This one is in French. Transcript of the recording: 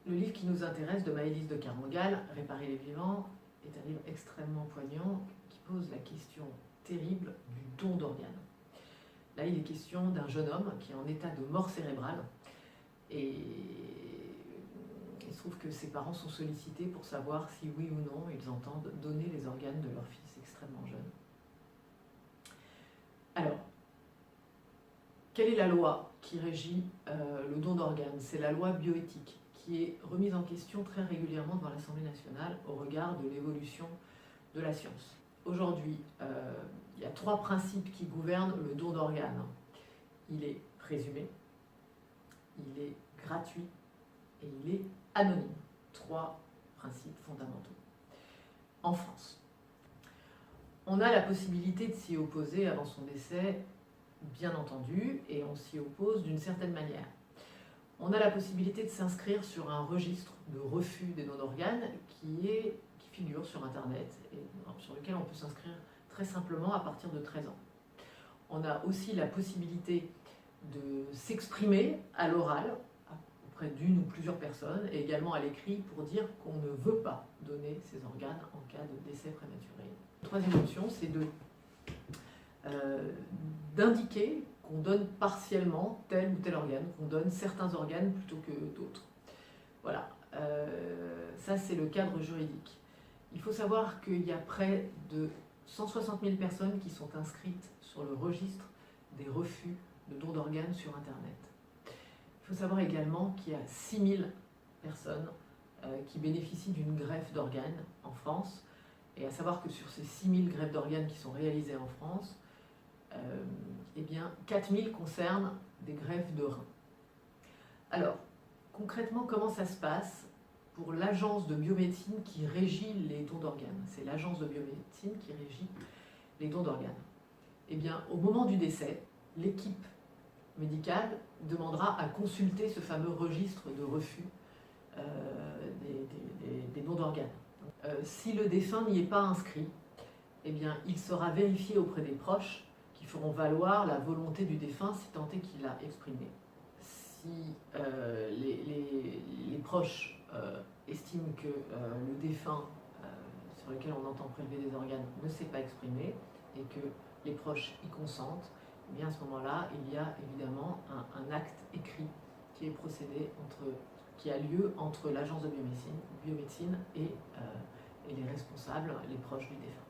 Le livre qui nous intéresse de Maëlys de Kerangal, Réparer les vivants, est un livre extrêmement poignant qui pose la question terrible du don d'organes. Là, il est question d'un jeune homme qui est en état de mort cérébrale et il se trouve que ses parents sont sollicités pour savoir si oui ou non ils entendent donner les organes de leur fils extrêmement jeune. Alors, quelle est la loi qui régit le don d'organes? C'est la loi bioéthique, qui est remise en question très régulièrement devant l'Assemblée nationale au regard de l'évolution de la science. Aujourd'hui, il y a 3 principes qui gouvernent le don d'organes. Il est présumé, il est gratuit et il est anonyme. 3 principes fondamentaux. En France, on a la possibilité de s'y opposer avant son décès, bien entendu, et on s'y oppose d'une certaine manière. On a la possibilité de s'inscrire sur un registre de refus des dons d'organes qui figure sur Internet et sur lequel on peut s'inscrire très simplement à partir de 13 ans. On a aussi la possibilité de s'exprimer à l'oral auprès d'une ou plusieurs personnes et également à l'écrit pour dire qu'on ne veut pas donner ces organes en cas de décès prématuré. La troisième option, c'est d'indiquer qu'on donne partiellement tel ou tel organe, qu'on donne certains organes plutôt que d'autres. Voilà, ça c'est le cadre juridique. Il faut savoir qu'il y a près de 160 000 personnes qui sont inscrites sur le registre des refus de dons d'organes sur Internet. Il faut savoir également qu'il y a 6 000 personnes qui bénéficient d'une greffe d'organes en France, et à savoir que sur ces 6 000 greffes d'organes qui sont réalisées en France, eh bien, 4 000 concernent des greffes de reins. Alors, concrètement, comment ça se passe pour l'agence de biomédecine qui régit les dons d'organes? C'est l'agence de biomédecine qui régit les dons d'organes. Eh bien, au moment du décès, l'équipe médicale demandera à consulter ce fameux registre de refus des dons d'organes. Si le défunt n'y est pas inscrit, eh bien, il sera vérifié auprès des proches qui feront valoir la volonté du défunt si tant est qu'il l'a exprimée. Si les proches estiment que le défunt sur lequel on entend prélever des organes ne s'est pas exprimé et que les proches y consentent, eh bien à ce moment-là, il y a évidemment un acte écrit qui a lieu entre l'agence de biomédecine et les responsables, les proches du défunt.